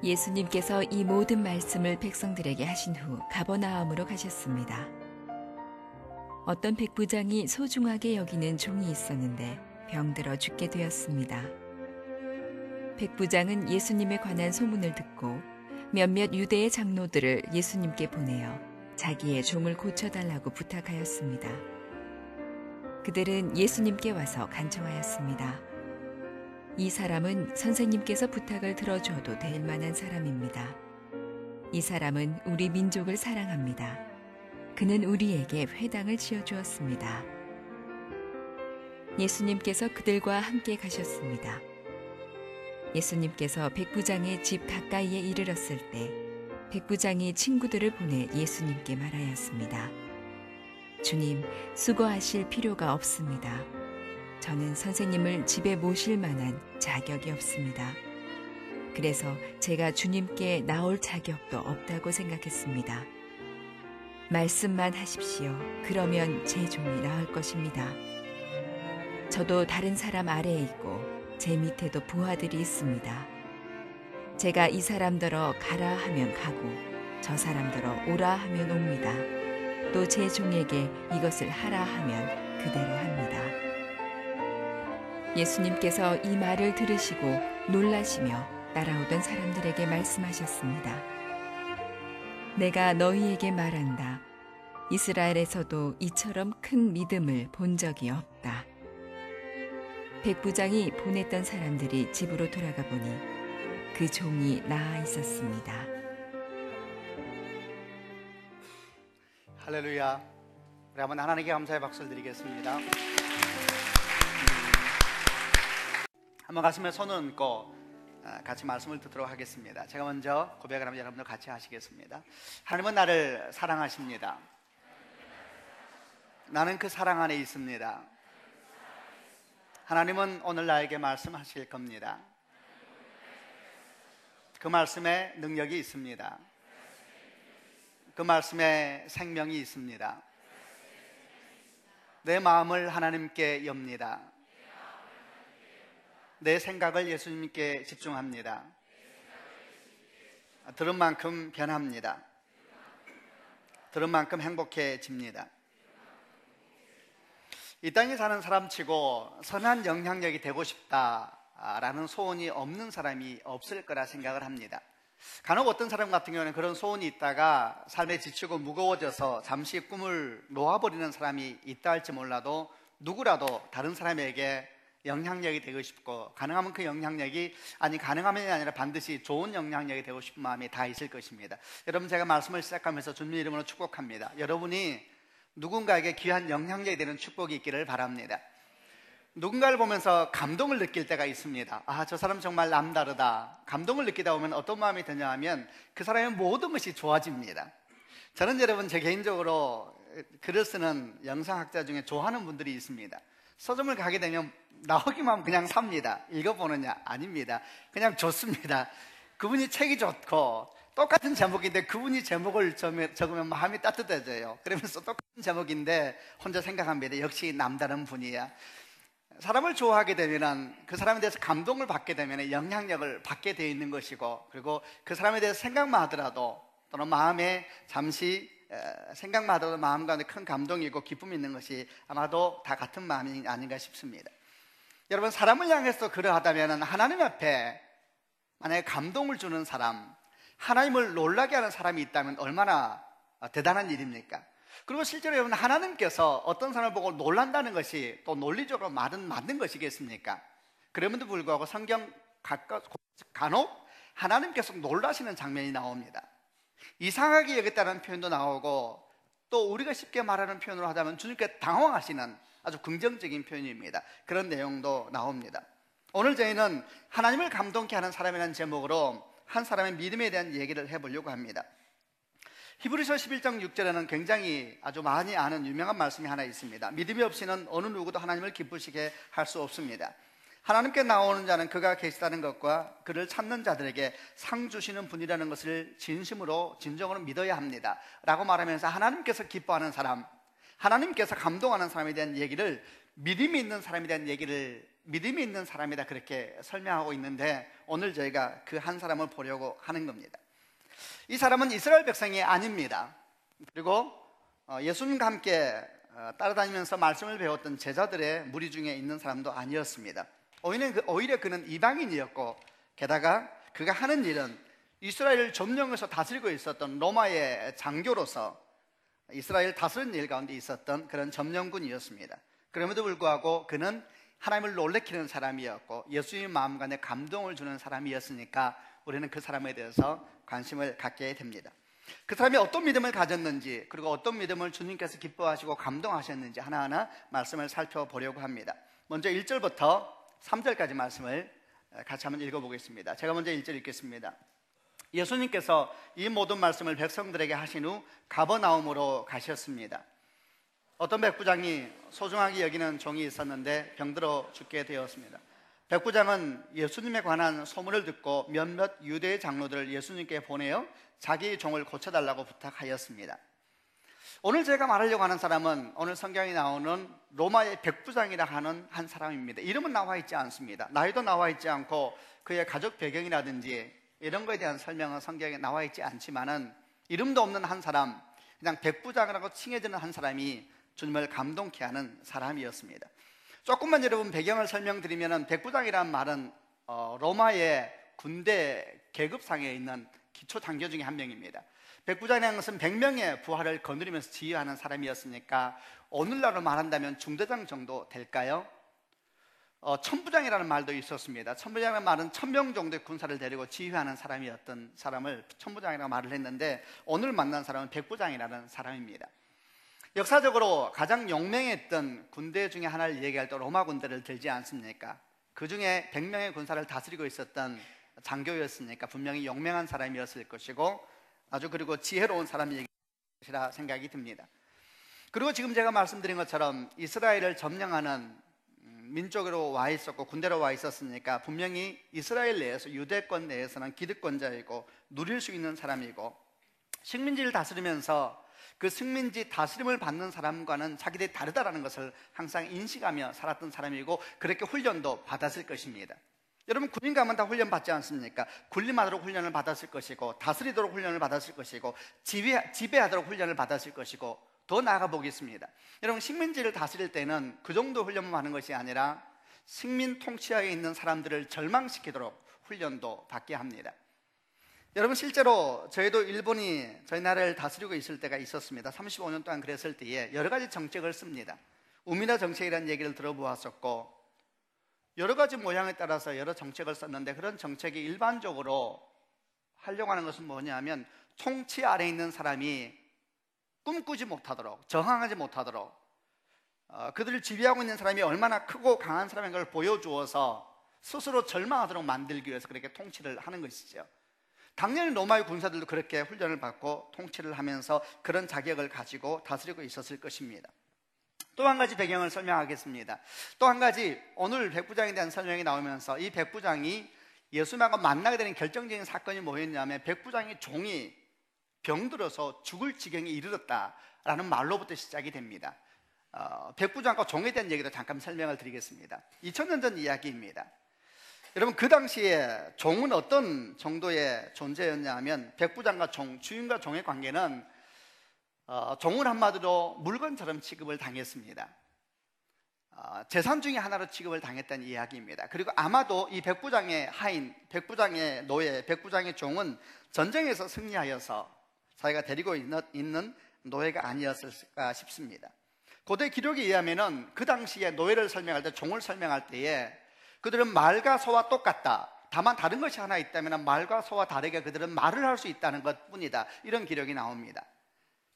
예수님께서 이 모든 말씀을 백성들에게 하신 후 가버나움으로 가셨습니다. 어떤 백부장이 소중하게 여기는 종이 있었는데 병들어 죽게 되었습니다. 백부장은 예수님에 관한 소문을 듣고 몇몇 유대의 장로들을 예수님께 보내어 자기의 종을 고쳐달라고 부탁하였습니다. 그들은 예수님께 와서 간청하였습니다. 이 사람은 선생님께서 부탁을 들어줘도 될 만한 사람입니다. 이 사람은 우리 민족을 사랑합니다. 그는 우리에게 회당을 지어주었습니다. 예수님께서 그들과 함께 가셨습니다. 예수님께서 백부장의 집 가까이에 이르렀을 때 백부장이 친구들을 보내 예수님께 말하였습니다. 주님, 수고하실 필요가 없습니다. 저는 선생님을 집에 모실 만한 자격이 없습니다. 그래서 제가 주님께 나올 자격도 없다고 생각했습니다. 말씀만 하십시오. 그러면 제 종이 나을 것입니다. 저도 다른 사람 아래에 있고 제 밑에도 부하들이 있습니다. 제가 이 사람들어 가라 하면 가고 저 사람들어 오라 하면 옵니다. 또 제 종에게 이것을 하라 하면 그대로 합니다. 예수님께서 이 말을 들으시고 놀라시며 따라오던 사람들에게 말씀하셨습니다. 내가 너희에게 말한다. 이스라엘에서도 이처럼 큰 믿음을 본 적이 없다. 백부장이 보냈던 사람들이 집으로 돌아가 보니 그 종이 나아 있었습니다. 할렐루야. 우리 한번 하나님께 감사의 박수를 드리겠습니다. 한번 가슴에 손을 얹고 같이 말씀을 듣도록 하겠습니다. 제가 먼저 고백을 하면 여러분들 같이 하시겠습니다. 하나님은 나를 사랑하십니다. 나는 그 사랑 안에 있습니다. 하나님은 오늘 나에게 말씀하실 겁니다. 그 말씀에 능력이 있습니다. 그 말씀에 생명이 있습니다. 내 마음을 하나님께 엽니다. 내 생각을 예수님께 집중합니다. 들은 만큼 변합니다. 들은 만큼 행복해집니다. 이 땅에 사는 사람치고 선한 영향력이 되고 싶다라는 소원이 없는 사람이 없을 거라 생각을 합니다. 간혹 어떤 사람 같은 경우는 그런 소원이 있다가 삶에 지치고 무거워져서 잠시 꿈을 놓아버리는 사람이 있다 할지 몰라도 누구라도 다른 사람에게 영향력이 되고 싶고 가능하면 그 영향력이 가능하면이 아니라 반드시 좋은 영향력이 되고 싶은 마음이 다 있을 것입니다. 여러분, 제가 말씀을 시작하면서 주님의 이름으로 축복합니다. 여러분이 누군가에게 귀한 영향력이 되는 축복이 있기를 바랍니다. 누군가를 보면서 감동을 느낄 때가 있습니다. 저 사람 정말 남다르다. 감동을 느끼다 보면 어떤 마음이 드냐 하면 그 사람의 모든 것이 좋아집니다. 저는 여러분, 제 개인적으로 글을 쓰는 영상학자 중에 좋아하는 분들이 있습니다. 서점을 가게 되면 나오기만 하면 그냥 삽니다. 읽어보느냐? 아닙니다. 그냥 좋습니다. 그분이 책이 좋고 똑같은 제목인데 그분이 제목을 적으면 마음이 따뜻해져요. 그러면서 똑같은 제목인데 혼자 생각합니다. 역시 남다른 분이야. 사람을 좋아하게 되면 그 사람에 대해서 감동을 받게 되면 영향력을 받게 되어 있는 것이고, 그리고 그 사람에 대해서 생각만 하더라도 또는 마음에 잠시 생각만 하더라도 마음 가운데 큰 감동이 있고 기쁨이 있는 것이 아마도 다 같은 마음이 아닌가 싶습니다. 여러분, 사람을 향해서 그러하다면 하나님 앞에 만약에 감동을 주는 사람, 하나님을 놀라게 하는 사람이 있다면 얼마나 대단한 일입니까? 그리고 실제로 여러분, 하나님께서 어떤 사람을 보고 놀란다는 것이 또 논리적으로 맞는 것이겠습니까? 그럼에도 불구하고 성경 간혹 하나님께서 놀라시는 장면이 나옵니다. 이상하게 여겼다는 표현도 나오고, 또 우리가 쉽게 말하는 표현으로 하자면 주님께 당황하시는 아주 긍정적인 표현입니다. 그런 내용도 나옵니다. 오늘 저희는 하나님을 감동케 하는 사람이라는 제목으로 한 사람의 믿음에 대한 얘기를 해보려고 합니다. 히브리서 11장 6절에는 굉장히 아주 많이 아는 유명한 말씀이 하나 있습니다. 믿음이 없이는 어느 누구도 하나님을 기쁘시게 할 수 없습니다. 하나님께 나오는 자는 그가 계시다는 것과 그를 찾는 자들에게 상 주시는 분이라는 것을 진정으로 믿어야 합니다 라고 말하면서 하나님께서 기뻐하는 사람, 하나님께서 감동하는 사람에 대한 얘기를 믿음이 있는 사람에 대한 얘기를 믿음이 있는 사람이다 그렇게 설명하고 있는데, 오늘 저희가 그 한 사람을 보려고 하는 겁니다. 이 사람은 이스라엘 백성이 아닙니다. 그리고 예수님과 함께 따라다니면서 말씀을 배웠던 제자들의 무리 중에 있는 사람도 아니었습니다. 오히려 그는 이방인이었고, 게다가 그가 하는 일은 이스라엘을 점령해서 다스리고 있었던 로마의 장교로서 이스라엘 다스리는 일 가운데 있었던 그런 점령군이었습니다. 그럼에도 불구하고 그는 하나님을 놀래키는 사람이었고 예수님 마음간에 감동을 주는 사람이었으니까 우리는 그 사람에 대해서 관심을 갖게 됩니다. 그 사람이 어떤 믿음을 가졌는지, 그리고 어떤 믿음을 주님께서 기뻐하시고 감동하셨는지 하나하나 말씀을 살펴보려고 합니다. 먼저 1절부터 3절까지 말씀을 같이 한번 읽어보겠습니다. 제가 먼저 1절 읽겠습니다. 예수님께서 이 모든 말씀을 백성들에게 하신 후 가버나움으로 가셨습니다. 어떤 백부장이 소중하게 여기는 종이 있었는데 병들어 죽게 되었습니다. 백부장은 예수님에 관한 소문을 듣고 몇몇 유대의 장로들을 예수님께 보내어 자기 종을 고쳐달라고 부탁하였습니다. 오늘 제가 말하려고 하는 사람은 오늘 성경에 나오는 로마의 백부장이라 하는 한 사람입니다. 이름은 나와 있지 않습니다. 나이도 나와 있지 않고 그의 가족 배경이라든지 이런 거에 대한 설명은 성경에 나와 있지 않지만은 이름도 없는 한 사람, 그냥 백부장이라고 칭해지는 한 사람이 주님을 감동케 하는 사람이었습니다. 조금만 여러분 배경을 설명드리면, 백부장이라는 말은 로마의 군대 계급상에 있는 기초 장교 중에 한 명입니다. 백부장이라는 것은 100명의 부하를 거느리면서 지휘하는 사람이었으니까 오늘날로 말한다면 중대장 정도 될까요? 천부장이라는 말도 있었습니다. 천부장이라는 말은 1000명 정도의 군사를 데리고 지휘하는 사람이었던 사람을 천부장이라고 말을 했는데, 오늘 만난 사람은 백부장이라는 사람입니다. 역사적으로 가장 용맹했던 군대 중에 하나를 얘기할 때 로마 군대를 들지 않습니까? 그 중에 100명의 군사를 다스리고 있었던 장교였으니까 분명히 용맹한 사람이었을 것이고 아주 그리고 지혜로운 사람이라 생각이 듭니다. 그리고 지금 제가 말씀드린 것처럼 이스라엘을 점령하는 민족으로 와 있었고 군대로 와 있었으니까 분명히 이스라엘 내에서, 유대권 내에서는 기득권자이고 누릴 수 있는 사람이고, 식민지를 다스리면서 그 식민지 다스림을 받는 사람과는 자기들이 다르다라는 것을 항상 인식하며 살았던 사람이고, 그렇게 훈련도 받았을 것입니다. 여러분, 군인 가면 다 훈련 받지 않습니까? 군림하도록 훈련을 받았을 것이고, 다스리도록 훈련을 받았을 것이고, 지배하도록 훈련을 받았을 것이고, 더 나아가 보겠습니다. 여러분, 식민지를 다스릴 때는 그 정도 훈련만 하는 것이 아니라 식민 통치하에 있는 사람들을 절망시키도록 훈련도 받게 합니다. 여러분, 실제로 저희도 일본이 저희 나라를 다스리고 있을 때가 있었습니다. 35년 동안 그랬을 때에 여러 가지 정책을 씁니다. 우미나 정책이라는 얘기를 들어보았었고, 여러 가지 모양에 따라서 여러 정책을 썼는데, 그런 정책이 일반적으로 하려고 하는 것은 뭐냐면 통치 아래에 있는 사람이 꿈꾸지 못하도록, 저항하지 못하도록, 그들을 지배하고 있는 사람이 얼마나 크고 강한 사람인 걸 보여주어서 스스로 절망하도록 만들기 위해서 그렇게 통치를 하는 것이죠. 당연히 로마의 군사들도 그렇게 훈련을 받고 통치를 하면서 그런 자격을 가지고 다스리고 있었을 것입니다. 또 한 가지 배경을 설명하겠습니다. 또 한 가지, 오늘 백부장에 대한 설명이 나오면서 이 백부장이 예수님과 만나게 되는 결정적인 사건이 뭐였냐면, 백부장의 종이 병들어서 죽을 지경에 이르렀다라는 말로부터 시작이 됩니다. 백부장과 종에 대한 얘기도 잠깐 설명을 드리겠습니다. 2000년 전 이야기입니다. 여러분, 그 당시에 종은 어떤 정도의 존재였냐 하면, 백부장과 종, 주인과 종의 관계는 종은 한마디로 물건처럼 취급을 당했습니다. 재산 중에 하나로 취급을 당했다는 이야기입니다. 그리고 아마도 이 백부장의 하인, 백부장의 노예, 백부장의 종은 전쟁에서 승리하여서 자기가 데리고 있는 노예가 아니었을까 싶습니다. 고대 기록에 의하면은 그 당시에 노예를 설명할 때, 종을 설명할 때에 그들은 말과 소와 똑같다, 다만 다른 것이 하나 있다면 말과 소와 다르게 그들은 말을 할 수 있다는 것 뿐이다, 이런 기록이 나옵니다.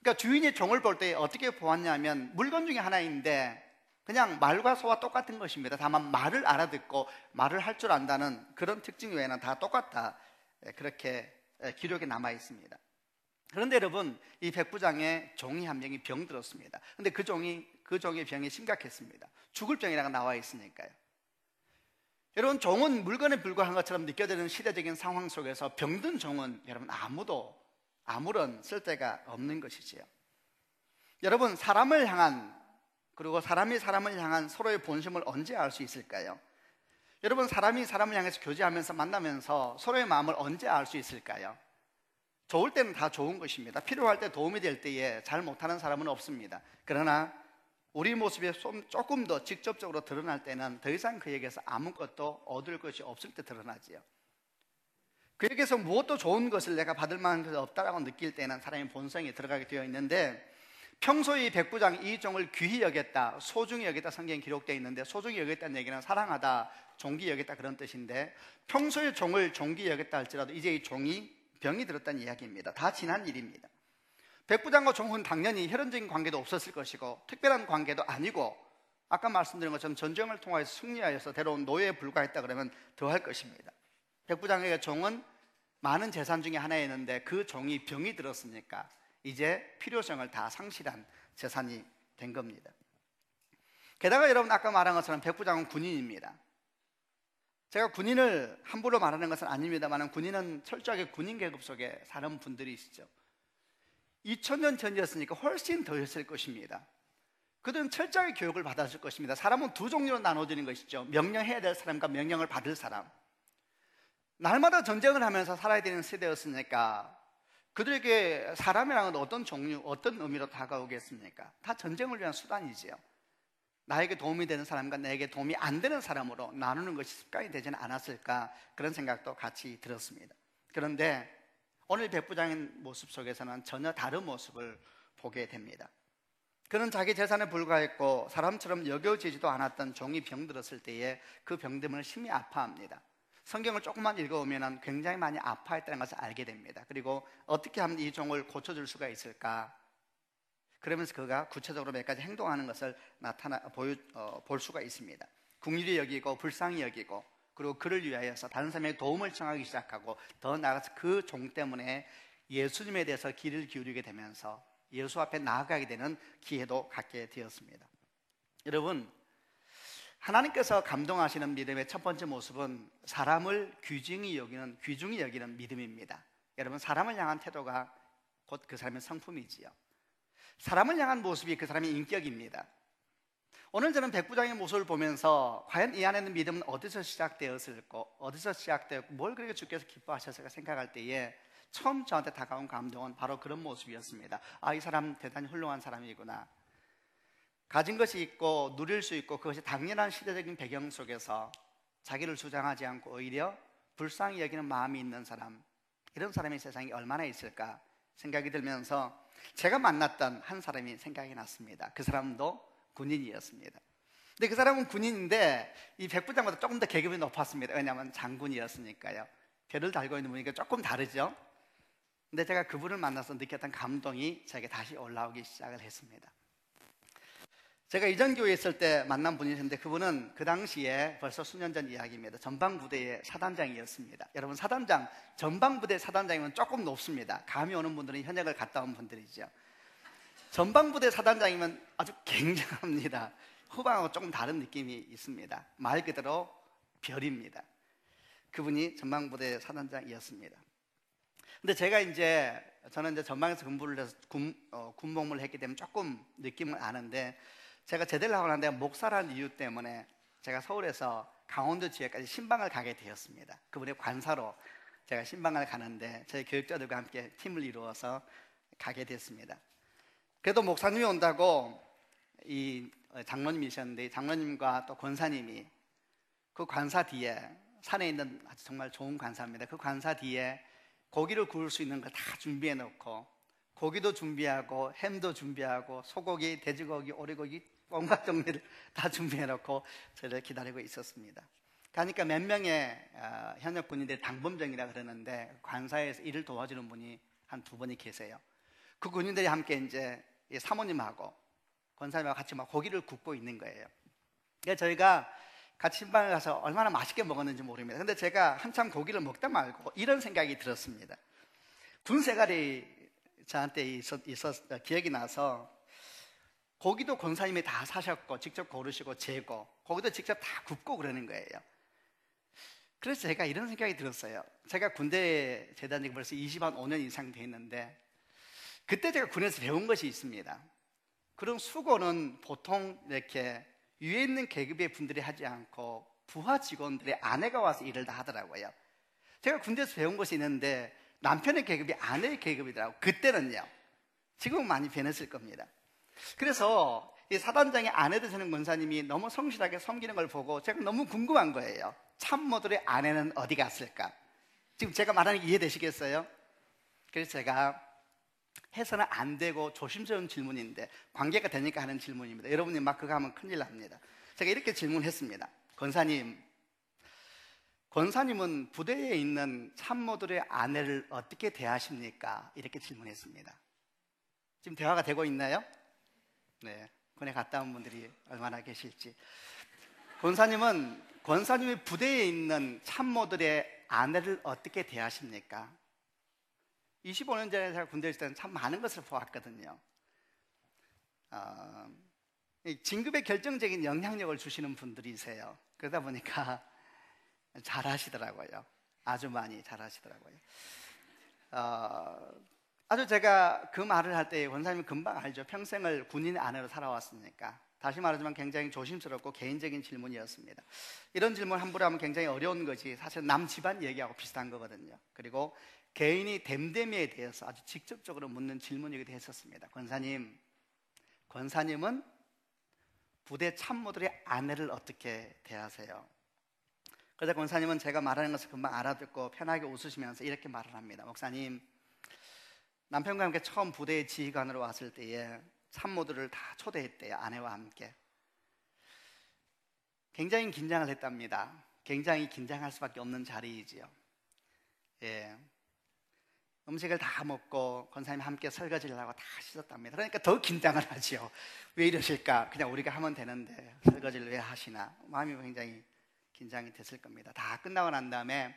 그러니까 주인이 종을 볼 때 어떻게 보았냐면, 물건 중에 하나인데 그냥 말과 소와 똑같은 것입니다. 다만 말을 알아듣고 말을 할 줄 안다는 그런 특징 외에는 다 똑같다, 그렇게 기록에 남아 있습니다. 그런데 여러분, 이 백부장의 종이 한 명이 병들었습니다. 그런데 그 종의 병이 심각했습니다. 죽을 병이라고 나와 있으니까요. 여러분, 종은 물건에 불과한 것처럼 느껴지는 시대적인 상황 속에서 병든 종은 여러분 아무런 쓸데가 없는 것이지요. 여러분, 사람을 향한, 그리고 사람이 사람을 향한 서로의 본심을 언제 알 수 있을까요? 여러분, 사람이 사람을 향해서 교제하면서 만나면서 서로의 마음을 언제 알 수 있을까요? 좋을 때는 다 좋은 것입니다. 필요할 때 도움이 될 때에 잘 못하는 사람은 없습니다. 그러나 우리 모습이 조금 더 직접적으로 드러날 때는 더 이상 그에게서 아무것도 얻을 것이 없을 때 드러나지요. 그에게서 무엇도 좋은 것을 내가 받을 만한 것이 없다라고 느낄 때는 사람의 본성이 들어가게 되어 있는데, 평소에 백부장 이 종을 귀히 여겼다, 소중히 여겼다 성경에 기록되어 있는데, 소중히 여겼다는 얘기는 사랑하다, 존귀 여겼다 그런 뜻인데, 평소에 종을 존귀 여겼다 할지라도 이제 이 종이 병이 들었다는 이야기입니다. 다 지난 일입니다. 백부장과 종은 당연히 혈연적인 관계도 없었을 것이고 특별한 관계도 아니고, 아까 말씀드린 것처럼 전쟁을 통하여서 승리하여서 데려온 노예에 불과했다 그러면 더할 것입니다. 백부장에게 종은 많은 재산 중에 하나였는데 그 종이 병이 들었으니까 이제 필요성을 다 상실한 재산이 된 겁니다. 게다가 여러분, 아까 말한 것처럼 백부장은 군인입니다. 제가 군인을 함부로 말하는 것은 아닙니다만, 군인은 철저하게 군인 계급 속에 사는 분들이시죠. 2000년 전이었으니까 훨씬 더했을 것입니다. 그들은 철저하게 교육을 받았을 것입니다. 사람은 두 종류로 나눠지는 것이죠. 명령해야 될 사람과 명령을 받을 사람. 날마다 전쟁을 하면서 살아야 되는 세대였으니까 그들에게 사람이라는 건 어떤 종류, 어떤 의미로 다가오겠습니까? 다 전쟁을 위한 수단이지요. 나에게 도움이 되는 사람과 나에게 도움이 안 되는 사람으로 나누는 것이 습관이 되지는 않았을까, 그런 생각도 같이 들었습니다. 그런데 오늘 백부장의 모습 속에서는 전혀 다른 모습을 보게 됩니다. 그는 자기 재산에 불과했고 사람처럼 여겨지지도 않았던 종이 병들었을 때에 그 병듦을 심히 아파합니다. 성경을 조금만 읽어보면 굉장히 많이 아파했다는 것을 알게 됩니다. 그리고 어떻게 하면 이 종을 고쳐줄 수가 있을까, 그러면서 그가 구체적으로 몇 가지 행동하는 것을 볼 수가 있습니다. 긍휼히 여기고 불쌍히 여기고, 그리고 그를 위하여서 다른 사람의 도움을 청하기 시작하고, 더 나아가서 그 종 때문에 예수님에 대해서 귀를 기울이게 되면서 예수 앞에 나아가게 되는 기회도 갖게 되었습니다. 여러분, 하나님께서 감동하시는 믿음의 첫 번째 모습은 사람을 귀중히 여기는 믿음입니다. 여러분, 사람을 향한 태도가 곧 그 사람의 성품이지요. 사람을 향한 모습이 그 사람의 인격입니다. 오늘 저는 백부장의 모습을 보면서 과연 이 안에 있는 믿음은 어디서 시작되었을까, 뭘 그렇게 주께서 기뻐하셨을까 생각할 때에 처음 저한테 다가온 감동은 바로 그런 모습이었습니다. 아, 이 사람 대단히 훌륭한 사람이구나. 가진 것이 있고 누릴 수 있고 그것이 당연한 시대적인 배경 속에서 자기를 주장하지 않고 오히려 불쌍히 여기는 마음이 있는 사람, 이런 사람이 세상에 얼마나 있을까 생각이 들면서 제가 만났던 한 사람이 생각이 났습니다. 그 사람도 군인이었습니다. 근데 그 사람은 군인인데 이 백부장보다 조금 더 계급이 높았습니다. 왜냐하면 장군이었으니까요. 별을 달고 있는 분이니까 조금 다르죠. 근데 제가 그분을 만나서 느꼈던 감동이 저에게 다시 올라오기 시작을 했습니다. 제가 이전 교회에 있을 때 만난 분이셨는데 그분은 그 당시에 벌써 수년 전 이야기입니다. 전방부대의 사단장이었습니다. 여러분, 사단장, 전방부대 사단장이면 조금 높습니다. 감이 오는 분들은 현역을 갔다 온 분들이죠. 전방부대 사단장이면 아주 굉장합니다. 후방하고 조금 다른 느낌이 있습니다. 말 그대로 별입니다. 그분이 전방부대 사단장이었습니다. 근데 저는 이제 전방에서 근무를 해서 군복무를 했기 때문에 조금 느낌을 아는데, 제가 제대를 하고 난 데가 목사라는 이유 때문에 제가 서울에서 강원도 지역까지 신방을 가게 되었습니다. 그분의 관사로 제가 신방을 가는데 저희 교육자들과 함께 팀을 이루어서 가게 됐습니다. 그래도 목사님이 온다고 이 장로님이셨는데, 장로님과 또 권사님이 그 관사 뒤에, 산에 있는 아주 정말 좋은 관사입니다. 그 관사 뒤에 고기를 구울 수 있는 거 다 준비해 놓고, 고기도 준비하고 햄도 준비하고 소고기, 돼지고기, 오리고기 온갖 종류를 다 준비해 놓고 저를 기다리고 있었습니다. 가니까 몇 명의 현역 군인들이 당범정이라 그러는데 관사에서 일을 도와주는 분이 한 두 분이 계세요. 그 군인들이 함께 이제 사모님하고 권사님하고 같이 막 고기를 굽고 있는 거예요. 그래서 저희가 같이 신방에 가서 얼마나 맛있게 먹었는지 모릅니다. 근데 제가 한참 고기를 먹다 말고 이런 생각이 들었습니다. 군생활이 저한테 기억이 나서, 고기도 권사님이 다 사셨고 직접 고르시고 재고 고기도 직접 다 굽고 그러는 거예요. 그래서 제가 이런 생각이 들었어요. 제가 군대에 제대한 지 벌써 25년 이상 됐는데, 그때 제가 군에서 배운 것이 있습니다. 그런 수고는 보통 이렇게 위에 있는 계급의 분들이 하지 않고 부하 직원들의 아내가 와서 일을 다 하더라고요. 제가 군대에서 배운 것이 있는데 남편의 계급이 아내의 계급이더라고요. 그때는요. 지금은 많이 변했을 겁니다. 그래서 이 사단장의 아내 되시는 권사님이 너무 성실하게 섬기는 걸 보고 제가 너무 궁금한 거예요. 참모들의 아내는 어디 갔을까? 지금 제가 말하는 게 이해되시겠어요? 그래서 제가 해서는 안 되고 조심스러운 질문인데 관계가 되니까 하는 질문입니다. 여러분이 막 그거 하면 큰일 납니다. 제가 이렇게 질문했습니다. 권사님은 부대에 있는 참모들의 아내를 어떻게 대하십니까? 이렇게 질문했습니다. 지금 대화가 되고 있나요? 네, 군에 갔다 온 분들이 얼마나 계실지. 권사님의 부대에 있는 참모들의 아내를 어떻게 대하십니까? 25년 전에 제가 군대에 있을 때는 참 많은 것을 보았거든요. 진급에 결정적인 영향력을 주시는 분들이세요. 그러다 보니까 잘하시더라고요. 아주 많이 잘하시더라고요. 아주 제가 그 말을 할 때 권사님이 금방 알죠. 평생을 군인 아내로 살아왔으니까. 다시 말하지만 굉장히 조심스럽고 개인적인 질문이었습니다. 이런 질문 함부로 하면 굉장히 어려운 것이 사실 남 집안 얘기하고 비슷한 거거든요. 그리고 개인이 됨됨이에 대해서 아주 직접적으로 묻는 질문이기도 했었습니다. 권사님은 부대 참모들의 아내를 어떻게 대하세요? 그래서 권사님은 제가 말하는 것을 금방 알아듣고 편하게 웃으시면서 이렇게 말을 합니다. 목사님, 남편과 함께 처음 부대의 지휘관으로 왔을 때에 참모들을 다 초대했대요. 아내와 함께. 굉장히 긴장을 했답니다. 굉장히 긴장할 수밖에 없는 자리이지요. 예. 음식을 다 먹고 권사님이 함께 설거지를 하고 다 씻었답니다. 그러니까 더 긴장을 하죠. 왜 이러실까? 그냥 우리가 하면 되는데 설거지를 왜 하시나? 마음이 굉장히 긴장이 됐을 겁니다. 다 끝나고 난 다음에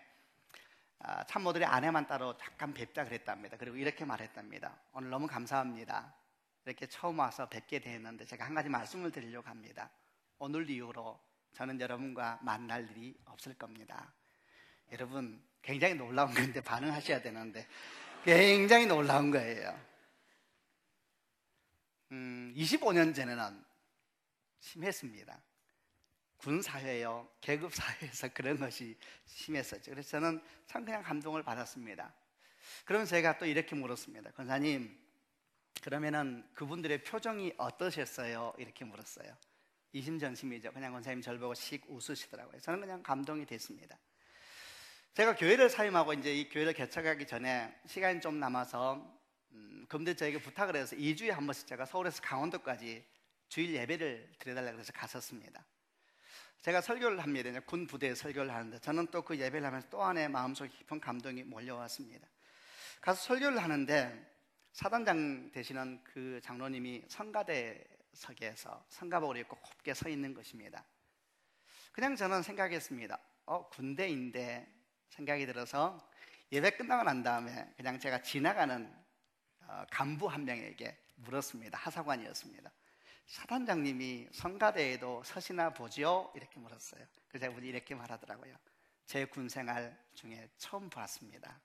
참모들의 아내만 따로 잠깐 뵙자 그랬답니다. 그리고 이렇게 말했답니다. 오늘 너무 감사합니다. 이렇게 처음 와서 뵙게 됐는데 제가 한 가지 말씀을 드리려고 합니다. 오늘 이후로 저는 여러분과 만날 일이 없을 겁니다. 여러분, 굉장히 놀라운 건데 반응하셔야 되는데 굉장히 놀라운 거예요. 25년 전에는 심했습니다. 군사회요, 계급사회에서 그런 것이 심했었죠. 그래서 저는 참 그냥 감동을 받았습니다. 그러면 제가 또 이렇게 물었습니다. 권사님, 그러면은 그분들의 표정이 어떠셨어요? 이렇게 물었어요. 이심전심이죠. 그냥 권사님 저를 보고 씩 웃으시더라고요. 저는 그냥 감동이 됐습니다. 제가 교회를 사임하고 이제 이 교회를 개척하기 전에 시간이 좀 남아서 그분들 저에게 부탁을 해서 2주에 한 번씩 제가 서울에서 강원도까지 주일 예배를 드려달라고 해서 갔었습니다. 제가 설교를 합니다. 이제 군 부대에 설교를 하는데 저는 또 그 예배를 하면서 또 안에 마음속에 깊은 감동이 몰려왔습니다. 가서 설교를 하는데 사단장 되시는 그 장로님이 성가대석에서 성가복을 입고 곱게 서 있는 것입니다. 그냥 저는 생각했습니다. 군대인데 생각이 들어서 예배 끝나고 난 다음에 그냥 제가 지나가는 간부 한 명에게 물었습니다. 하사관이었습니다. 사단장님이 성가대에도 서시나 보지요? 이렇게 물었어요. 그래서 제가 이렇게 말하더라고요. 제 군생활 중에 처음 봤습니다.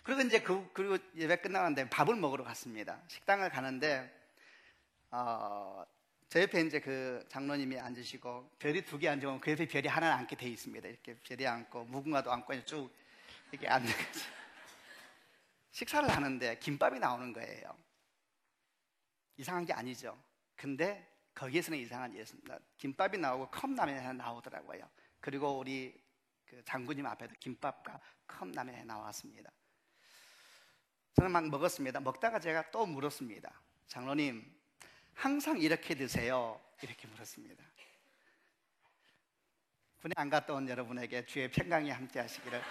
그리고 이제 그리고 예배 끝나는데 밥을 먹으러 갔습니다. 식당을 가는데 제 옆에 이제 그 장로님이 앉으시고 별이 2개 앉으면 그 옆에 별이 하나 앉게 돼 있습니다. 이렇게 별이 앉고 무궁화도 앉고 쭉 이렇게 앉는 거죠. 식사를 하는데 김밥이 나오는 거예요. 이상한 게 아니죠. 근데 거기에서는 이상한 일이었습니다. 김밥이 나오고 컵라면이 하나 나오더라고요. 그리고 우리 그 장군님 앞에도 김밥과 컵라면이 나왔습니다. 저는 막 먹었습니다. 먹다가 제가 또 물었습니다. 장로님, 항상 이렇게 드세요? 이렇게 물었습니다. 군에 안 갔다 온 여러분에게 주의 평강이 함께 하시기를.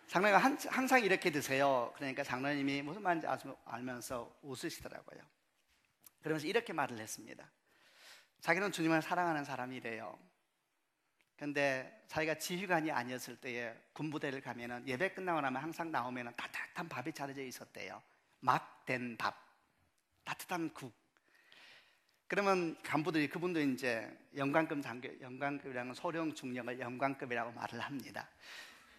장로님, 항상 이렇게 드세요? 그러니까 장로님이 무슨 말인지 알면서 웃으시더라고요. 그러면서 이렇게 말을 했습니다. 자기는 주님을 사랑하는 사람이래요. 근데 자기가 지휘관이 아니었을 때에 군부대를 가면은 예배 끝나고 나면 항상 나오면은 따뜻한 밥이 차려져 있었대요. 막 된 밥, 따뜻한 국. 그러면 간부들이 그분도 이제 영관급이라는 소령 중령을 영관급이라고 말을 합니다.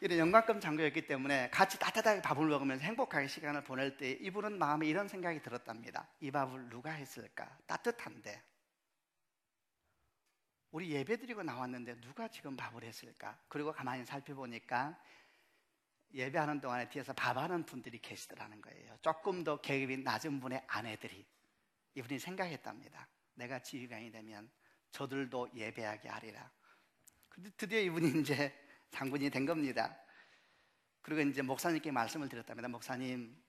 이런 영광급 장교였기 때문에 같이 따뜻하게 밥을 먹으면서 행복하게 시간을 보낼 때 이분은 마음에 이런 생각이 들었답니다. 이 밥을 누가 했을까? 따뜻한데 우리 예배드리고 나왔는데 누가 지금 밥을 했을까? 그리고 가만히 살펴보니까 예배하는 동안에 뒤에서 밥하는 분들이 계시더라는 거예요. 조금 더 계급이 낮은 분의 아내들이. 이분이 생각했답니다. 내가 지휘관이 되면 저들도 예배하게 하리라. 드디어 이분이 이제 장군이 된 겁니다. 그리고 이제 목사님께 말씀을 드렸답니다. 목사님,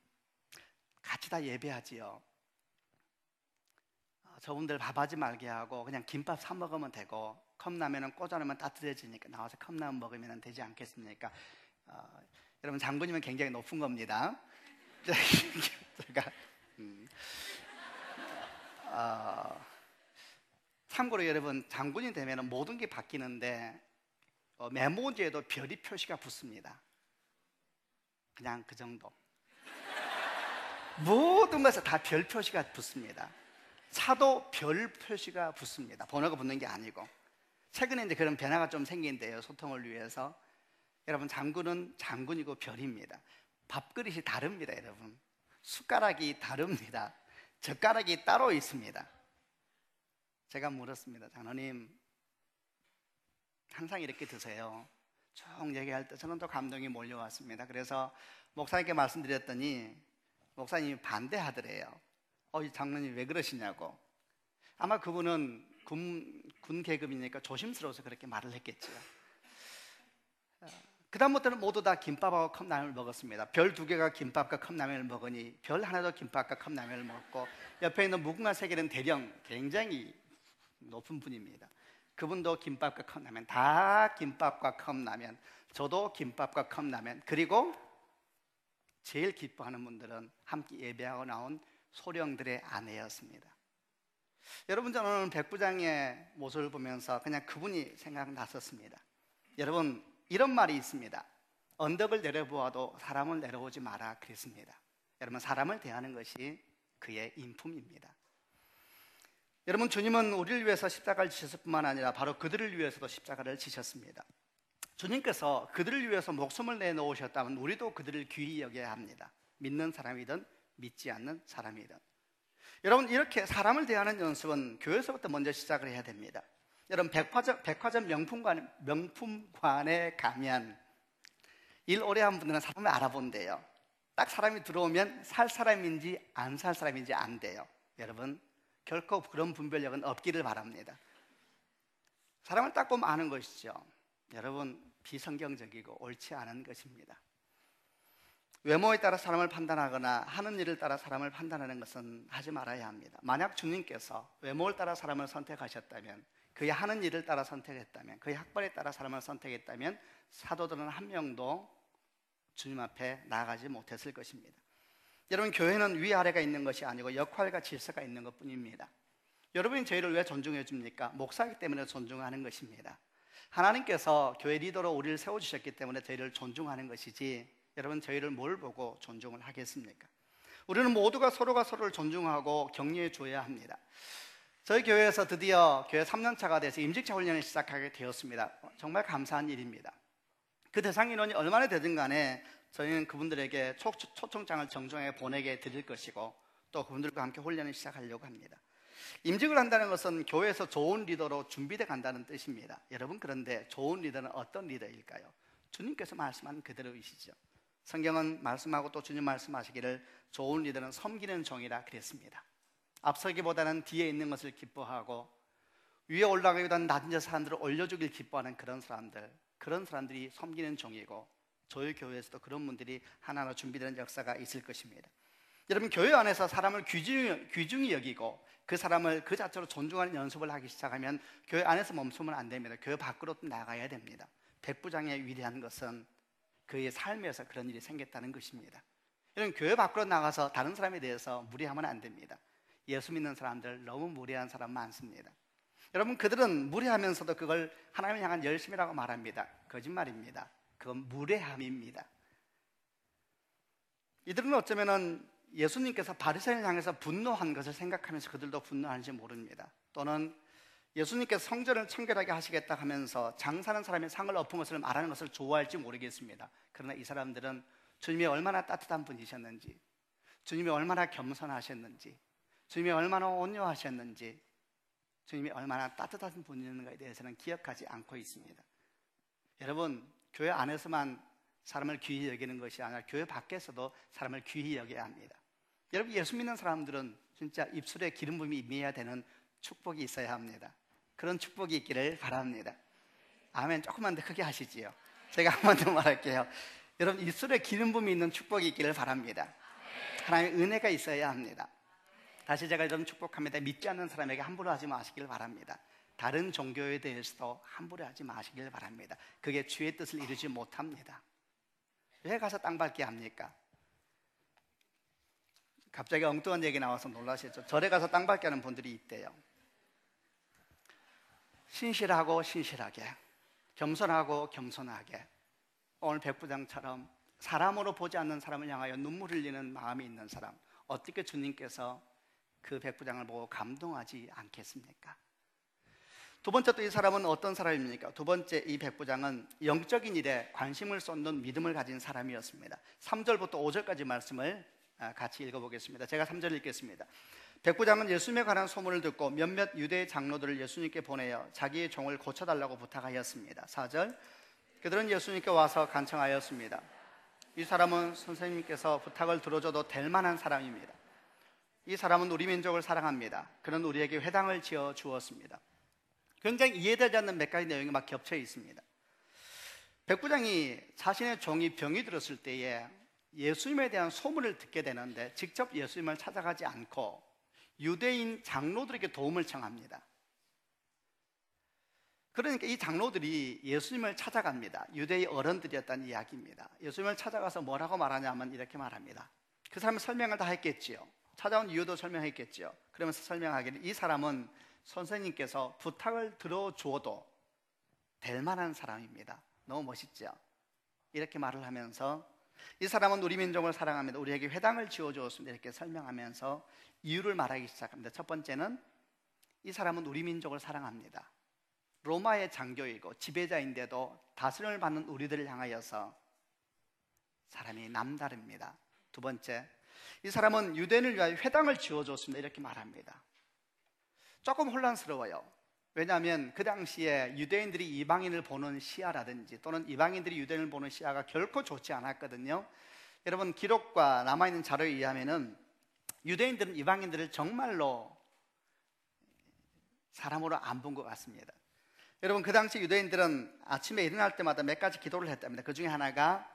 같이 다 예배하지요. 저분들 밥하지 말게 하고 그냥 김밥 사 먹으면 되고 컵라면은 꽂아놓으면 따뜻해지니까 나와서 컵라면 먹으면 되지 않겠습니까? 여러분, 장군이면 굉장히 높은 겁니다. 제가 참고로 여러분, 장군이 되면 모든 게 바뀌는데 메모지에도 별이 표시가 붙습니다. 그냥 그 정도. 모든 것에 다 별 표시가 붙습니다. 차도 별 표시가 붙습니다. 번호가 붙는 게 아니고. 최근에 이제 그런 변화가 좀 생긴대요. 소통을 위해서. 여러분, 장군은 장군이고 별입니다. 밥그릇이 다릅니다. 여러분, 숟가락이 다릅니다. 젓가락이 따로 있습니다. 제가 물었습니다. 장로님, 항상 이렇게 드세요? 쭉 얘기할 때 저는 또 감동이 몰려왔습니다. 그래서 목사님께 말씀드렸더니 목사님이 반대하더래요. 장로님 왜 그러시냐고. 아마 그분은 군 계급이니까 조심스러워서 그렇게 말을 했겠죠. 그 다음부터는 모두 다 김밥하고 컵라면을 먹었습니다. 별 2개가 김밥과 컵라면을 먹으니 별 하나도 김밥과 컵라면을 먹고, 옆에 있는 무궁화 세계는 대령, 굉장히 높은 분입니다. 그분도 김밥과 컵라면, 다 김밥과 컵라면, 저도 김밥과 컵라면. 그리고 제일 기뻐하는 분들은 함께 예배하고 나온 소령들의 아내였습니다. 여러분, 저는 오늘 백부장의 모습을 보면서 그냥 그분이 생각났었습니다. 여러분, 이런 말이 있습니다. 언덕을 내려보아도 사람을 내려오지 마라 그랬습니다. 여러분, 사람을 대하는 것이 그의 인품입니다. 여러분, 주님은 우리를 위해서 십자가를 지셨을 뿐만 아니라 바로 그들을 위해서도 십자가를 지셨습니다. 주님께서 그들을 위해서 목숨을 내놓으셨다면 우리도 그들을 귀히 여겨야 합니다. 믿는 사람이든 믿지 않는 사람이든. 여러분, 이렇게 사람을 대하는 연습은 교회에서부터 먼저 시작을 해야 됩니다. 여러분, 백화점 명품관에 가면 일 오래 한 분들은 사람을 알아본대요. 딱 사람이 들어오면 살 사람인지 안 살 사람인지 안대요. 여러분, 결코 그런 분별력은 없기를 바랍니다. 사람을 딱 보면 아는 것이죠. 여러분, 비성경적이고 옳지 않은 것입니다. 외모에 따라 사람을 판단하거나 하는 일을 따라 사람을 판단하는 것은 하지 말아야 합니다. 만약 주님께서 외모를 따라 사람을 선택하셨다면, 그의 하는 일을 따라 선택했다면, 그의 학벌에 따라 사람을 선택했다면 사도들은 한 명도 주님 앞에 나아가지 못했을 것입니다. 여러분, 교회는 위아래가 있는 것이 아니고 역할과 질서가 있는 것뿐입니다. 여러분이 저희를 왜 존중해 줍니까? 목사이기 때문에 존중하는 것입니다. 하나님께서 교회 리더로 우리를 세워주셨기 때문에 저희를 존중하는 것이지, 여러분, 저희를 뭘 보고 존중을 하겠습니까? 우리는 모두가 서로가 서로를 존중하고 격려해 줘야 합니다. 저희 교회에서 드디어 교회 3년차가 돼서 임직차 훈련을 시작하게 되었습니다. 정말 감사한 일입니다. 그 대상 인원이 얼마나 되든 간에 저희는 그분들에게 초청장을 정중하게 보내게 드릴 것이고, 또 그분들과 함께 훈련을 시작하려고 합니다. 임직을 한다는 것은 교회에서 좋은 리더로 준비돼 간다는 뜻입니다. 여러분, 그런데 좋은 리더는 어떤 리더일까요? 주님께서 말씀한 그대로이시죠. 성경은 말씀하고 또 주님 말씀하시기를 좋은 리더는 섬기는 종이라 그랬습니다. 앞서기보다는 뒤에 있는 것을 기뻐하고 위에 올라가기보다는 낮은 사람들을 올려주길 기뻐하는 그런 사람들이 섬기는 종이고, 저희 교회에서도 그런 분들이 하나하나 준비되는 역사가 있을 것입니다. 여러분, 교회 안에서 사람을 귀중히 여기고 그 사람을 그 자체로 존중하는 연습을 하기 시작하면 교회 안에서 멈추면 안 됩니다. 교회 밖으로 나가야 됩니다. 백부장의 위대한 것은 그의 삶에서 그런 일이 생겼다는 것입니다. 여러분, 교회 밖으로 나가서 다른 사람에 대해서 무례하면 안 됩니다. 예수 믿는 사람들 너무 무례한 사람 많습니다. 여러분, 그들은 무례하면서도 그걸 하나님을 향한 열심이라고 말합니다. 거짓말입니다. 그건 무례함입니다. 이들은 어쩌면은 예수님께서 바리새인을 향해서 분노한 것을 생각하면서 그들도 분노하는지 모릅니다. 또는 예수님께서 성전을 청결하게 하시겠다 하면서 장사하는 사람이 상을 엎은 것을 말하는 것을 좋아할지 모르겠습니다. 그러나 이 사람들은 주님이 얼마나 따뜻한 분이셨는지, 주님이 얼마나 겸손하셨는지, 주님이 얼마나 온유하셨는지, 주님이 얼마나 따뜻한 분이었는가에 대해서는 기억하지 않고 있습니다. 여러분, 교회 안에서만 사람을 귀히 여기는 것이 아니라 교회 밖에서도 사람을 귀히 여겨야 합니다. 여러분, 예수 믿는 사람들은 진짜 입술에 기름 부음이 임해야 되는 축복이 있어야 합니다. 그런 축복이 있기를 바랍니다. 아멘. 조금만 더 크게 하시지요. 제가 한 번 더 말할게요. 여러분, 입술에 기름 부음이 있는 축복이 있기를 바랍니다. 하나님의 은혜가 있어야 합니다. 다시 제가 여러분 축복합니다. 믿지 않는 사람에게 함부로 하지 마시길 바랍니다. 다른 종교에 대해서도 함부로 하지 마시길 바랍니다. 그게 주의 뜻을 이루지 못합니다. 왜 가서 땅 밟게 합니까? 갑자기 엉뚱한 얘기 나와서 놀라셨죠? 절에 가서 땅 밟게 하는 분들이 있대요. 신실하고 신실하게, 겸손하고 겸손하게, 오늘 백부장처럼 사람으로 보지 않는 사람을 향하여 눈물 흘리는 마음이 있는 사람, 어떻게 주님께서 그 백부장을 보고 감동하지 않겠습니까? 두 번째, 또 이 사람은 어떤 사람입니까? 두 번째, 이 백부장은 영적인 일에 관심을 쏟는 믿음을 가진 사람이었습니다. 3절부터 5절까지 말씀을 같이 읽어보겠습니다. 제가 3절 읽겠습니다. 백부장은 예수님에 관한 소문을 듣고 몇몇 유대 장로들을 예수님께 보내어 자기의 종을 고쳐달라고 부탁하였습니다. 4절, 그들은 예수님께 와서 간청하였습니다. 이 사람은 선생님께서 부탁을 들어줘도 될 만한 사람입니다. 이 사람은 우리 민족을 사랑합니다. 그는 우리에게 회당을 지어 주었습니다. 굉장히 이해되지 않는 몇 가지 내용이 막 겹쳐 있습니다. 백부장이 자신의 종이 병이 들었을 때에 예수님에 대한 소문을 듣게 되는데 직접 예수님을 찾아가지 않고 유대인 장로들에게 도움을 청합니다. 그러니까 이 장로들이 예수님을 찾아갑니다. 유대의 어른들이었다는 이야기입니다. 예수님을 찾아가서 뭐라고 말하냐면 이렇게 말합니다. 그 사람은 설명을 다 했겠지요. 찾아온 이유도 설명했겠지요. 그러면서 설명하기를, 이 사람은 선생님께서 부탁을 들어주어도 될 만한 사람입니다. 너무 멋있죠? 이렇게 말을 하면서 이 사람은 우리 민족을 사랑합니다. 우리에게 회당을 지어주었습니다. 이렇게 설명하면서 이유를 말하기 시작합니다. 첫 번째는 이 사람은 우리 민족을 사랑합니다. 로마의 장교이고 지배자인데도 다스림을 받는 우리들을 향하여서 사람이 남다릅니다. 두 번째, 이 사람은 유대인을 위하여 회당을 지어줬습니다. 이렇게 말합니다. 조금 혼란스러워요. 왜냐하면 그 당시에 유대인들이 이방인을 보는 시야라든지 또는 이방인들이 유대인을 보는 시야가 결코 좋지 않았거든요. 여러분, 기록과 남아있는 자료에 의하면은 유대인들은 이방인들을 정말로 사람으로 안 본 것 같습니다. 여러분, 그 당시 유대인들은 아침에 일어날 때마다 몇 가지 기도를 했답니다. 그 중에 하나가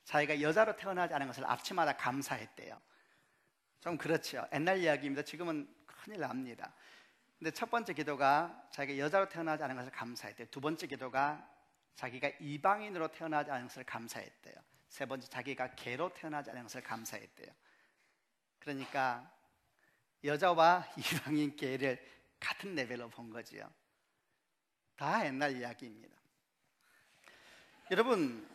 자기가 여자로 태어나지 않은 것을 아침마다 감사했대요. 좀 그렇죠. 옛날 이야기입니다. 지금은 큰일 납니다. 근데 첫 번째 기도가 자기가 여자로 태어나지 않은 것을 감사했대요. 두 번째 기도가 자기가 이방인으로 태어나지 않은 것을 감사했대요. 세 번째, 자기가 개로 태어나지 않은 것을 감사했대요. 그러니까 여자와 이방인 개를 같은 레벨로 본 거지요. 다 옛날 이야기입니다. 여러분,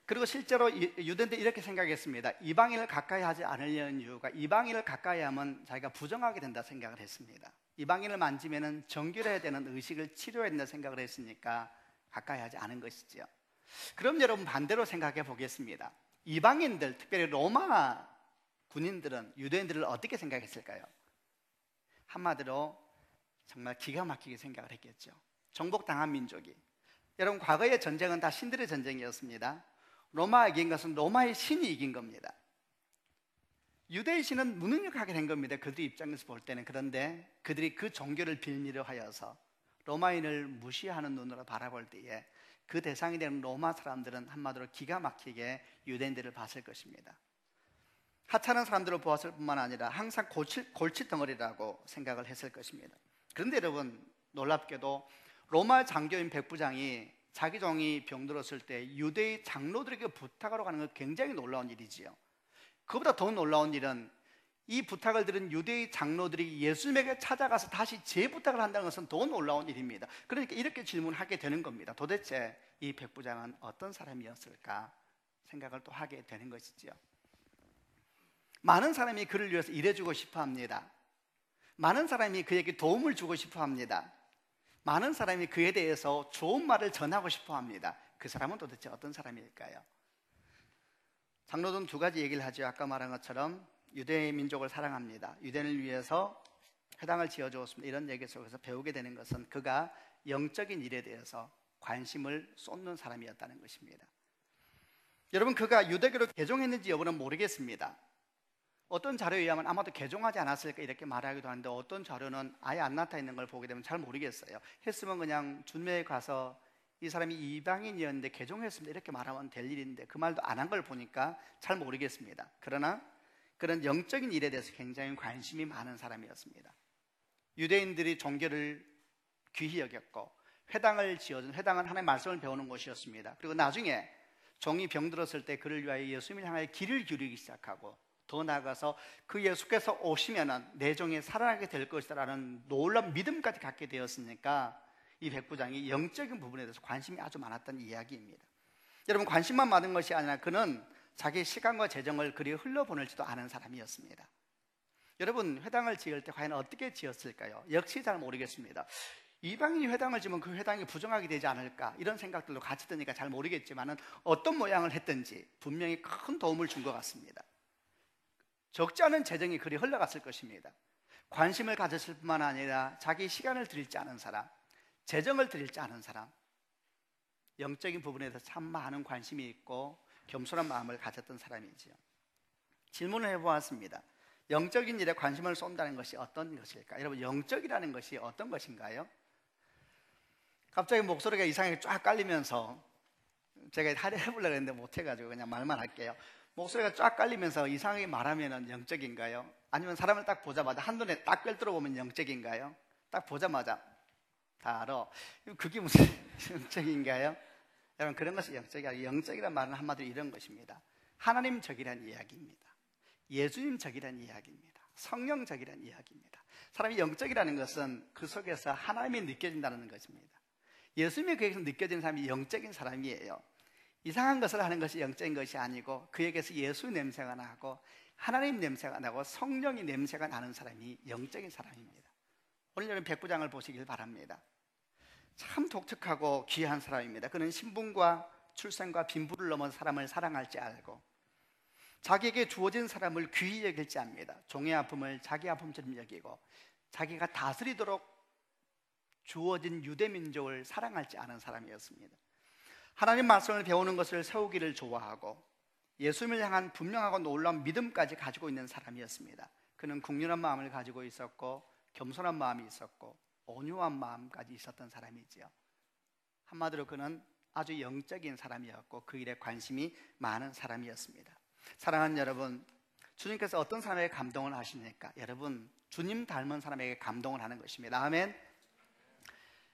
그리고 실제로 유대인들이 이렇게 생각했습니다. 이방인을 가까이 하지 않으려는 이유가, 이방인을 가까이 하면 자기가 부정하게 된다 생각을 했습니다. 이방인을 만지면 정결해야 되는 의식을 치료해야 된다 생각을 했으니까 가까이 하지 않은 것이지요. 그럼 여러분, 반대로 생각해 보겠습니다. 이방인들, 특별히 로마 군인들은 유대인들을 어떻게 생각했을까요? 한마디로 정말 기가 막히게 생각을 했겠죠. 정복당한 민족이. 여러분, 과거의 전쟁은 다 신들의 전쟁이었습니다. 로마가 이긴 것은 로마의 신이 이긴 겁니다. 유대의 신은 무능력하게 된 겁니다. 그들의 입장에서 볼 때는. 그런데 그들이 그 종교를 빌미로 하여서 로마인을 무시하는 눈으로 바라볼 때에 그 대상이 되는 로마 사람들은 한마디로 기가 막히게 유대인들을 봤을 것입니다. 하찮은 사람들을 보았을 뿐만 아니라 항상 골칫덩어리라고 생각을 했을 것입니다. 그런데 여러분, 놀랍게도 로마 장교인 백부장이 자기 종이 병들었을 때 유대의 장로들에게 부탁하러 가는 건 굉장히 놀라운 일이지요. 그보다 더 놀라운 일은 이 부탁을 들은 유대의 장로들이 예수님에게 찾아가서 다시 재부탁을 한다는 것은 더 놀라운 일입니다. 그러니까 이렇게 질문하게 되는 겁니다. 도대체 이 백부장은 어떤 사람이었을까 생각을 또 하게 되는 것이지요. 많은 사람이 그를 위해서 일해주고 싶어 합니다. 많은 사람이 그에게 도움을 주고 싶어 합니다. 많은 사람이 그에 대해서 좋은 말을 전하고 싶어 합니다. 그 사람은 도대체 어떤 사람일까요? 장로들은 두 가지 얘기를 하죠. 아까 말한 것처럼 유대 민족을 사랑합니다. 유대인을 위해서 회당을 지어주었습니다. 이런 얘기 속에서 배우게 되는 것은 그가 영적인 일에 대해서 관심을 쏟는 사람이었다는 것입니다. 여러분, 그가 유대교로 개종했는지 여부는 모르겠습니다. 어떤 자료에 의하면 아마도 개종하지 않았을까 이렇게 말하기도 하는데, 어떤 자료는 아예 안 나타나 있는 걸 보게 되면 잘 모르겠어요. 했으면 그냥 준매에 가서 이 사람이 이방인이었는데 개종했습니다 이렇게 말하면 될 일인데, 그 말도 안 한 걸 보니까 잘 모르겠습니다. 그러나 그런 영적인 일에 대해서 굉장히 관심이 많은 사람이었습니다. 유대인들이 종교를 귀히 여겼고, 회당을 지어준, 회당은 하나님의 말씀을 배우는 곳이었습니다. 그리고 나중에 종이 병들었을 때 그를 위하여 예수님을 향하여 귀를 기울이기 시작하고, 더 나아가서 그 예수께서 오시면은 내 종이 살아나게 될 것이라는 놀라운 믿음까지 갖게 되었으니까 이 백부장이 영적인 부분에 대해서 관심이 아주 많았던 이야기입니다. 여러분, 관심만 많은 것이 아니라 그는 자기 시간과 재정을 그리 흘려보낼지도 않은 사람이었습니다. 여러분, 회당을 지을 때 과연 어떻게 지었을까요? 역시 잘 모르겠습니다. 이방인이 회당을 지으면 그 회당이 부정하게 되지 않을까, 이런 생각들도 같이 드니까 잘 모르겠지만 어떤 모양을 했든지 분명히 큰 도움을 준 것 같습니다. 적지 않은 재정이 그리 흘러갔을 것입니다. 관심을 가졌을 뿐만 아니라 자기 시간을 드리지 않은 사람, 재정을 드리지 않은 사람, 영적인 부분에 대해서 참 많은 관심이 있고 겸손한 마음을 가졌던 사람이지요. 질문을 해보았습니다. 영적인 일에 관심을 쏜다는 것이 어떤 것일까? 여러분, 영적이라는 것이 어떤 것인가요? 갑자기 목소리가 이상하게 쫙 깔리면서, 제가 하려 해보려고 했는데 못해가지고 그냥 말만 할게요. 목소리가 쫙 깔리면서 이상하게 말하면 영적인가요? 아니면 사람을 딱 보자마자 한눈에 딱 꿰뚫어 보면 영적인가요? 딱 보자마자 다 알아. 그게 무슨 영적인가요? 여러분, 그런 것이 영적이 아니라, 영적이란 말은 한마디로 이런 것입니다. 하나님적이란 이야기입니다. 예수님적이란 이야기입니다. 성령적이란 이야기입니다. 사람이 영적이라는 것은 그 속에서 하나님이 느껴진다는 것입니다. 예수님이 그에게서 느껴지는 사람이 영적인 사람이에요. 이상한 것을 하는 것이 영적인 것이 아니고, 그에게서 예수 냄새가 나고 하나님 냄새가 나고 성령의 냄새가 나는 사람이 영적인 사람입니다. 오늘 여러분, 백부장을 보시길 바랍니다. 참 독특하고 귀한 사람입니다. 그는 신분과 출생과 빈부를 넘어 사람을 사랑할 줄 알고, 자기에게 주어진 사람을 귀히 여길 줄 압니다. 종의 아픔을 자기 아픔처럼 여기고, 자기가 다스리도록 주어진 유대민족을 사랑할 줄 아는 사람이었습니다. 하나님 말씀을 배우는 것을 세우기를 좋아하고, 예수님을 향한 분명하고 놀라운 믿음까지 가지고 있는 사람이었습니다. 그는 국률한 마음을 가지고 있었고, 겸손한 마음이 있었고, 온유한 마음까지 있었던 사람이지요. 한마디로 그는 아주 영적인 사람이었고, 그 일에 관심이 많은 사람이었습니다. 사랑하는 여러분, 주님께서 어떤 사람에게 감동을 하십니까? 여러분, 주님 닮은 사람에게 감동을 하는 것입니다. 아멘.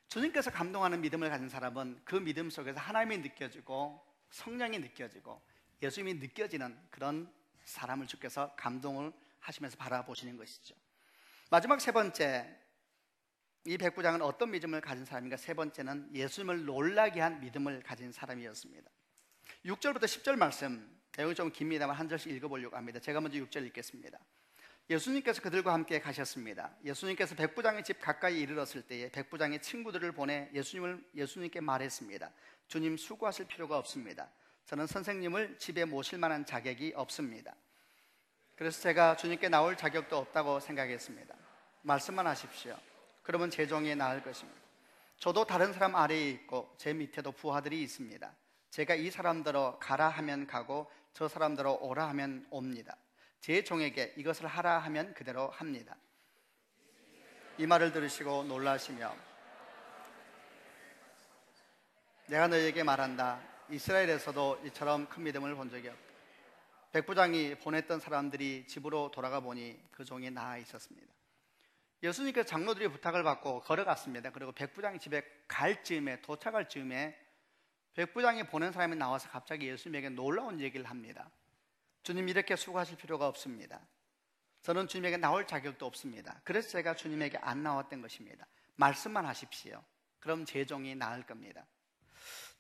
주님께서 감동하는 믿음을 가진 사람은 그 믿음 속에서 하나님이 느껴지고 성령이 느껴지고 예수님이 느껴지는 그런 사람을 주께서 감동을 하시면서 바라보시는 것이죠. 마지막 세 번째, 이 백부장은 어떤 믿음을 가진 사람인가? 세 번째는 예수님을 놀라게 한 믿음을 가진 사람이었습니다. 6절부터 10절 말씀, 내용이 좀 깁니다만 한 절씩 읽어보려고 합니다. 제가 먼저 6절 읽겠습니다. 예수님께서 그들과 함께 가셨습니다. 예수님께서 백부장의 집 가까이 이르렀을 때에 백부장의 친구들을 보내 예수님께 말했습니다. 주님, 수고하실 필요가 없습니다. 저는 선생님을 집에 모실 만한 자격이 없습니다. 그래서 제가 주님께 나올 자격도 없다고 생각했습니다. 말씀만 하십시오. 그러면 제 종이 나을 것입니다. 저도 다른 사람 아래에 있고 제 밑에도 부하들이 있습니다. 제가 이 사람들로 가라 하면 가고 저 사람들로 오라 하면 옵니다. 제 종에게 이것을 하라 하면 그대로 합니다. 이 말을 들으시고 놀라시며, 내가 너희에게 말한다. 이스라엘에서도 이처럼 큰 믿음을 본 적이 없다. 백부장이 보냈던 사람들이 집으로 돌아가 보니 그 종이 나아 있었습니다. 예수님께서 장로들이 부탁을 받고 걸어갔습니다. 그리고 백부장이 집에 갈 즈음에, 도착할 즈음에 백부장이 보낸 사람이 나와서 갑자기 예수님에게 놀라운 얘기를 합니다. 주님, 이렇게 수고하실 필요가 없습니다. 저는 주님에게 나올 자격도 없습니다. 그래서 제가 주님에게 안 나왔던 것입니다. 말씀만 하십시오. 그럼 제 종이 나을 겁니다.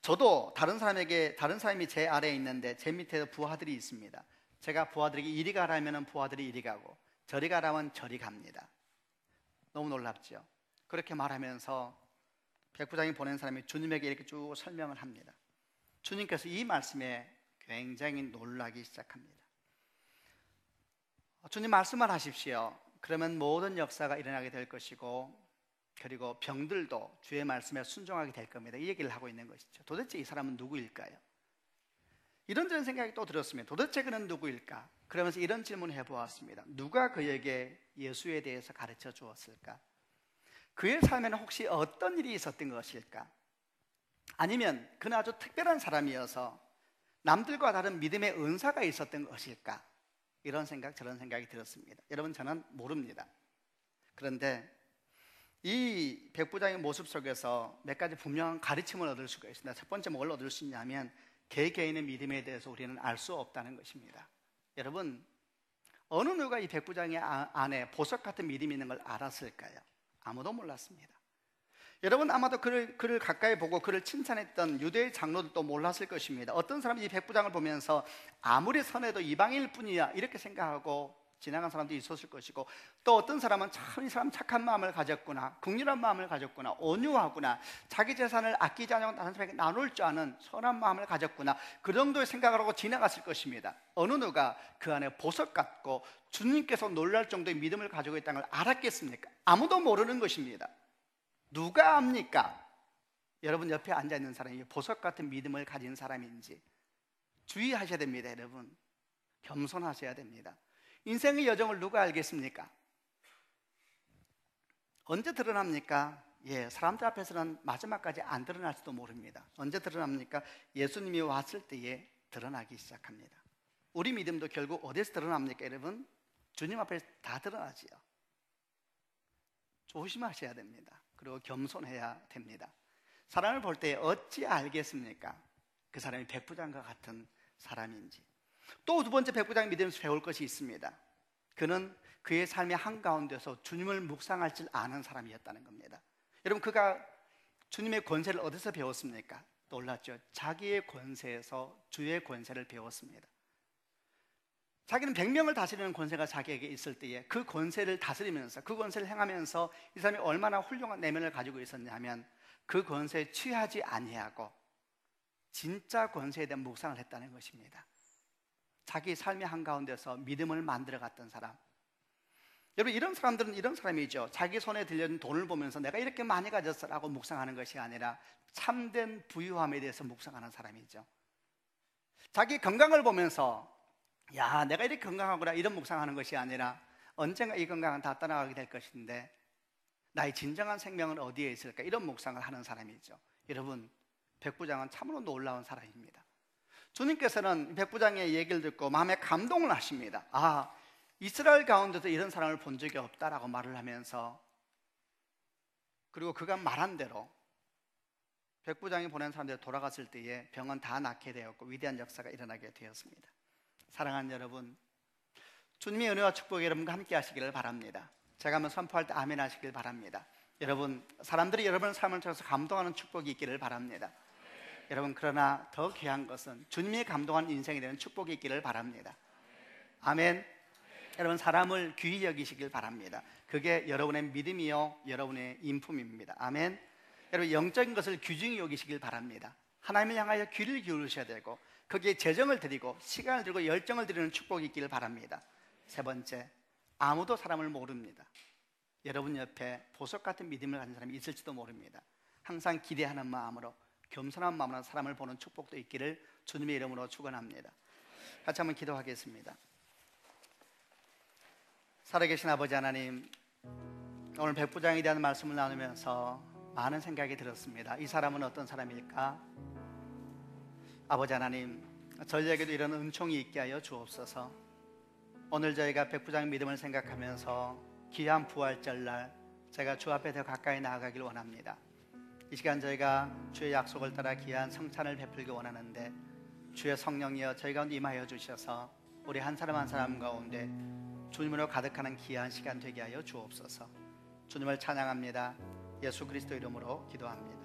저도 다른 사람이 제 아래에 있는데 제 밑에 부하들이 있습니다. 제가 부하들에게 이리 가라 하면 부하들이 이리 가고, 저리 가라면 저리 갑니다. 너무 놀랍죠? 그렇게 말하면서 백부장이 보낸 사람이 주님에게 이렇게 쭉 설명을 합니다. 주님께서 이 말씀에 굉장히 놀라기 시작합니다. 주님 말씀만 하십시오. 그러면 모든 역사가 일어나게 될 것이고, 그리고 병들도 주의 말씀에 순종하게 될 겁니다. 이 얘기를 하고 있는 것이죠. 도대체 이 사람은 누구일까요? 이런저런 생각이 또 들었습니다. 도대체 그는 누구일까? 그러면서 이런 질문을 해보았습니다. 누가 그에게 예수에 대해서 가르쳐 주었을까? 그의 삶에는 혹시 어떤 일이 있었던 것일까? 아니면 그는 아주 특별한 사람이어서 남들과 다른 믿음의 은사가 있었던 것일까? 이런 생각, 저런 생각이 들었습니다. 여러분, 저는 모릅니다. 그런데 이 백부장의 모습 속에서 몇 가지 분명한 가르침을 얻을 수가 있습니다. 첫 번째, 뭘 얻을 수 있냐면 개개인의 믿음에 대해서 우리는 알 수 없다는 것입니다. 여러분, 어느 누가 이 백부장의 안에 보석 같은 믿음이 있는 걸 알았을까요? 아무도 몰랐습니다. 여러분, 아마도 그를 가까이 보고 그를 칭찬했던 유대의 장로들도 몰랐을 것입니다. 어떤 사람이 이 백부장을 보면서 아무리 선해도 이방인일 뿐이야 이렇게 생각하고 지나간 사람도 있었을 것이고, 또 어떤 사람은 참 이 사람 착한 마음을 가졌구나, 긍휼한 마음을 가졌구나, 온유하구나, 자기 재산을 아끼지 않고 다른 사람에게 나눌 줄 아는 선한 마음을 가졌구나, 그 정도의 생각을 하고 지나갔을 것입니다. 어느 누가 그 안에 보석 같고 주님께서 놀랄 정도의 믿음을 가지고 있다는 걸 알았겠습니까? 아무도 모르는 것입니다. 누가 압니까? 여러분 옆에 앉아있는 사람이 보석 같은 믿음을 가진 사람인지 주의하셔야 됩니다. 여러분, 겸손하셔야 됩니다. 인생의 여정을 누가 알겠습니까? 언제 드러납니까? 사람들 앞에서는 마지막까지 안 드러날지도 모릅니다. 언제 드러납니까? 예수님이 왔을 때에 드러나기 시작합니다. 우리 믿음도 결국 어디서 드러납니까? 여러분, 주님 앞에 다 드러나지요. 조심하셔야 됩니다. 그리고 겸손해야 됩니다. 사람을 볼 때 어찌 알겠습니까? 그 사람이 백부장과 같은 사람인지. 또 두 번째 백부장의 믿음에서 배울 것이 있습니다. 그는 그의 삶의 한가운데서 주님을 묵상할 줄 아는 사람이었다는 겁니다. 여러분, 그가 주님의 권세를 어디서 배웠습니까? 놀랐죠. 자기의 권세에서 주의 권세를 배웠습니다. 자기는 100명을 다스리는 권세가 자기에게 있을 때에 그 권세를 다스리면서, 그 권세를 행하면서 이 사람이 얼마나 훌륭한 내면을 가지고 있었냐면 그 권세에 취하지 아니하고 진짜 권세에 대한 묵상을 했다는 것입니다. 자기 삶의 한가운데서 믿음을 만들어갔던 사람. 여러분, 이런 사람들은 이런 사람이죠. 자기 손에 들려진 돈을 보면서 내가 이렇게 많이 가졌어라고 묵상하는 것이 아니라 참된 부유함에 대해서 묵상하는 사람이죠. 자기 건강을 보면서 야, 내가 이렇게 건강하구나 이런 묵상하는 것이 아니라 언젠가 이 건강은 다 떠나가게 될 것인데 나의 진정한 생명은 어디에 있을까, 이런 묵상을 하는 사람이죠. 여러분, 백부장은 참으로 놀라운 사람입니다. 주님께서는 백부장의 얘기를 듣고 마음에 감동을 하십니다. 아, 이스라엘 가운데서 이런 사람을 본 적이 없다라고 말을 하면서, 그리고 그가 말한 대로 백부장이 보낸 사람들이 돌아갔을 때에 병은 다 낫게 되었고 위대한 역사가 일어나게 되었습니다. 사랑하는 여러분, 주님의 은혜와 축복이 여러분과 함께 하시기를 바랍니다. 제가 한번 선포할 때 아멘 하시길 바랍니다. 여러분, 사람들이 여러분의 삶을 통해서 감동하는 축복이 있기를 바랍니다. 여러분, 그러나 더 귀한 것은 주님이 감동하는 인생이 되는 축복이 있기를 바랍니다. 아멘. 여러분, 사람을 귀히 여기시길 바랍니다. 그게 여러분의 믿음이요 여러분의 인품입니다. 아멘. 여러분, 영적인 것을 귀중히 여기시길 바랍니다. 하나님을 향하여 귀를 기울이셔야 되고 거기에 재정을 드리고 시간을 들이고 열정을 드리는 축복이 있기를 바랍니다. 세 번째, 아무도 사람을 모릅니다. 여러분 옆에 보석 같은 믿음을 가진 사람이 있을지도 모릅니다. 항상 기대하는 마음으로, 겸손한 마음으로 사람을 보는 축복도 있기를 주님의 이름으로 축원합니다. 같이 한번 기도하겠습니다. 살아계신 아버지 하나님, 오늘 백부장에 대한 말씀을 나누면서 많은 생각이 들었습니다. 이 사람은 어떤 사람일까? 아버지 하나님, 저희에게도 이런 은총이 있게 하여 주옵소서. 오늘 저희가 백부장의 믿음을 생각하면서 귀한 부활절날 제가 주 앞에 더 가까이 나아가길 원합니다. 이 시간 저희가 주의 약속을 따라 귀한 성찬을 베풀기 원하는데 주의 성령이여 저희 가운데 임하여 주셔서 우리 한 사람 한 사람 가운데 주님으로 가득하는 귀한 시간 되게 하여 주옵소서. 주님을 찬양합니다. 예수 그리스도 이름으로 기도합니다.